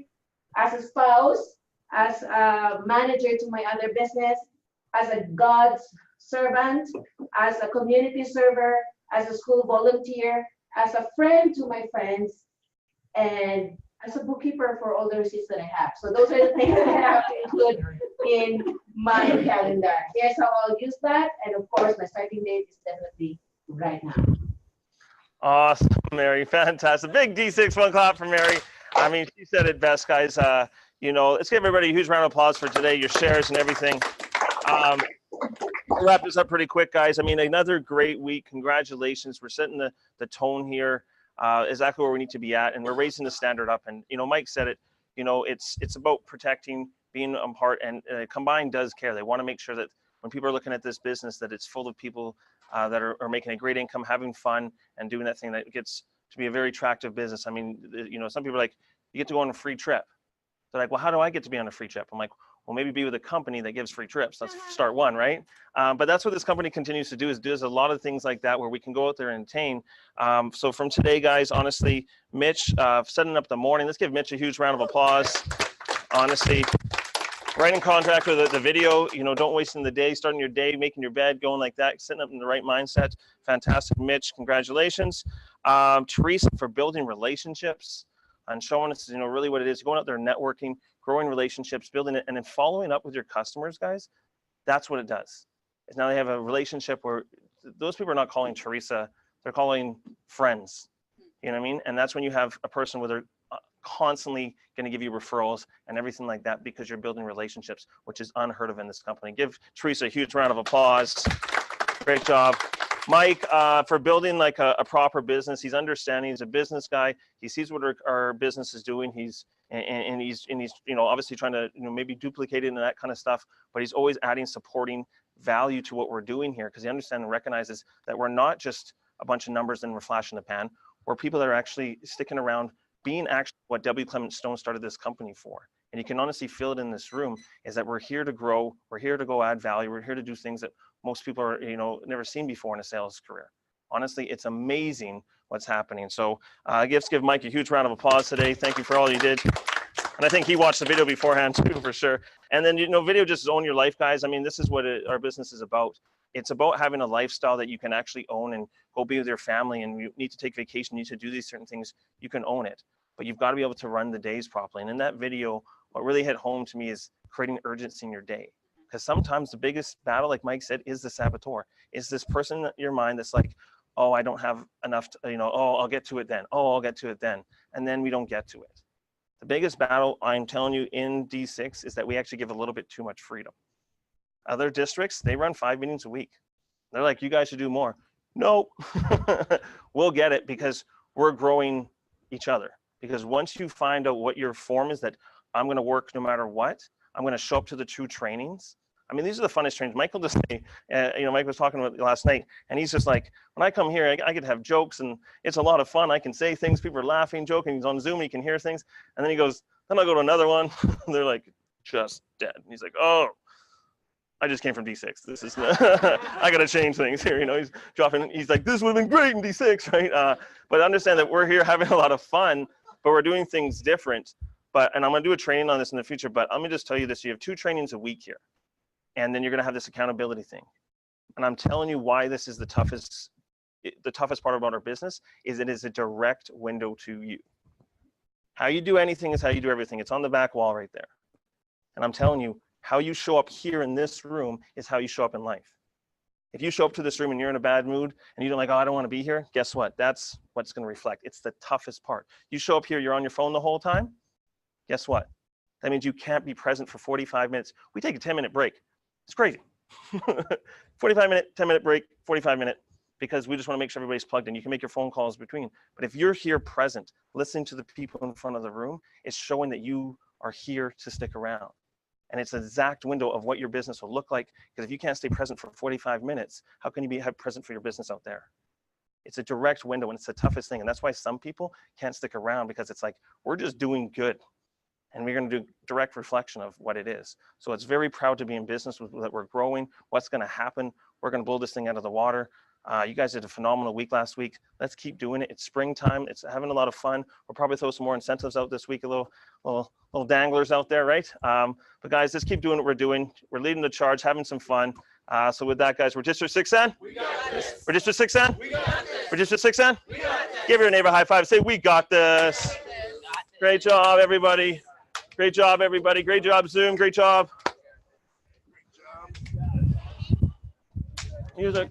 as a spouse, as a manager to my other business, as a God's servant, as a community server, as a school volunteer, as a friend to my friends, and as a bookkeeper for all the receipts that I have. So those are the things that I have to include in my calendar. Here's how I'll use that. And of course, my starting date is definitely right now. Awesome, Mary. Fantastic. Big D61 clap for Mary. I mean, she said it best, guys. You know, let's give everybody a huge round of applause for today, your shares and everything. We'll wrap this up pretty quick, guys. I mean, another great week. Congratulations. We're setting the tone here, exactly where we need to be at, and we're raising the standard up. And, you know, Mike said it, you know, it's about protecting, being a part, and Combine does care. They want to make sure that when people are looking at this business, that it's full of people that are making a great income, having fun, and doing that thing that gets to be a very attractive business. I mean, you know, some people are like, you get to go on a free trip. They're like, well, how do I get to be on a free trip? I'm like, well, maybe be with a company that gives free trips. Let's start one, right? But that's what this company continues to do, is does a lot of things like that where we can go out there and attain. So from today, guys, honestly, Mitch, setting up the morning, let's give Mitch a huge round of applause. Honestly, right in contact with the video, you know, don't waste in the day, starting your day, making your bed, going like that, sitting up in the right mindset. Fantastic, Mitch, congratulations. Teresa, for building relationships and showing us, you know, really what it is, going out there, networking, growing relationships, building it, and then following up with your customers, guys. That's what it does. Is now they have a relationship where those people are not calling Teresa, they're calling friends. You know what I mean? And that's when you have a person where they're constantly going to give you referrals and everything like that, because you're building relationships, which is unheard of in this company. Give Teresa a huge round of applause. Great job. Mike, for building like a proper business. He's understanding, he's a business guy. He sees what our business is doing. He's you know, obviously trying to, you know, maybe duplicate it and that kind of stuff, but he's always adding, supporting value to what we're doing here, because he understands and recognizes that we're not just a bunch of numbers and we're flash in the pan. We're people that are actually sticking around, being actually what W. Clement Stone started this company for. And you can honestly feel it in this room, is that we're here to grow, we're here to go add value, we're here to do things that most people are, you know, never seen before in a sales career. Honestly, it's amazing what's happening. So let's give Mike a huge round of applause today. Thank you for all you did. And I think he watched the video beforehand too, for sure. And then, you know, video just is own your life, guys. I mean, this is what our business is about. It's about having a lifestyle that you can actually own and go be with your family, and you need to take vacation, you need to do these certain things, you can own it. But you've got to be able to run the days properly. And in that video, what really hit home to me is creating urgency in your day. Because sometimes the biggest battle, like Mike said, is the saboteur. Is this person in your mind that's like, oh, I don't have enough, you know, oh, I'll get to it then. Oh, I'll get to it then. And then we don't get to it. The biggest battle, I'm telling you, in D6 is that we actually give a little bit too much freedom. Other districts, they run 5 meetings a week. They're like, you guys should do more. No, we'll get it because we're growing each other. Because once you find out what your form is, that I'm going to work no matter what, I'm going to show up to the 2 trainings. I mean, these are the funnest trainings. Mike will just say, you know, Mike was talking about it last night, and he's just like, when I come here, I get to have jokes, and it's a lot of fun. I can say things, people are laughing, joking. He's on Zoom, he can hear things. And then he goes, then I'll go to another one. They're like, just dead. And he's like, oh, I just came from D6. This is, I got to change things here. You know, he's dropping, he's like, this would have been great in D6, right? But understand that we're here having a lot of fun, but we're doing things different. And I'm going to do a training on this in the future, but let me just tell you this. You have 2 trainings a week here. And then you're going to have this accountability thing. And I'm telling you why this is the toughest part about our business is it is a direct window to you. How you do anything is how you do everything. It's on the back wall right there. And I'm telling you, how you show up here in this room is how you show up in life. If you show up to this room and you're in a bad mood and you don't like, oh, I don't want to be here, guess what? That's what's going to reflect. It's the toughest part. You show up here, you're on your phone the whole time, guess what? That means you can't be present for 45 minutes. We take a 10-minute break. It's crazy. 45-minute, 10-minute break, 45-minute, because we just want to make sure everybody's plugged in. You can make your phone calls between. But if you're here present, listening to the people in front of the room, it's showing that you are here to stick around. And it's an exact window of what your business will look like. Because if you can't stay present for 45 minutes, how can you be present for your business out there? It's a direct window, and it's the toughest thing. And that's why some people can't stick around, because it's like, we're just doing good. And we're going to do direct reflection of what it is. So it's very proud to be in business with that. We're growing. What's going to happen? We're going to blow this thing out of the water. You guys did a phenomenal week last week. Let's keep doing it. It's springtime. It's having a lot of fun. We'll probably throw some more incentives out this week, a little danglers out there, right? But guys, let's keep doing what we're doing. We're leading the charge, having some fun. So with that, guys, we're District 6N. We got this. We're District 6N. We got this. We're District 6N. We got this. Give your neighbor a high five. Say, we got this. Great job, everybody. Great job, everybody. Great job, Zoom. Great job. Music.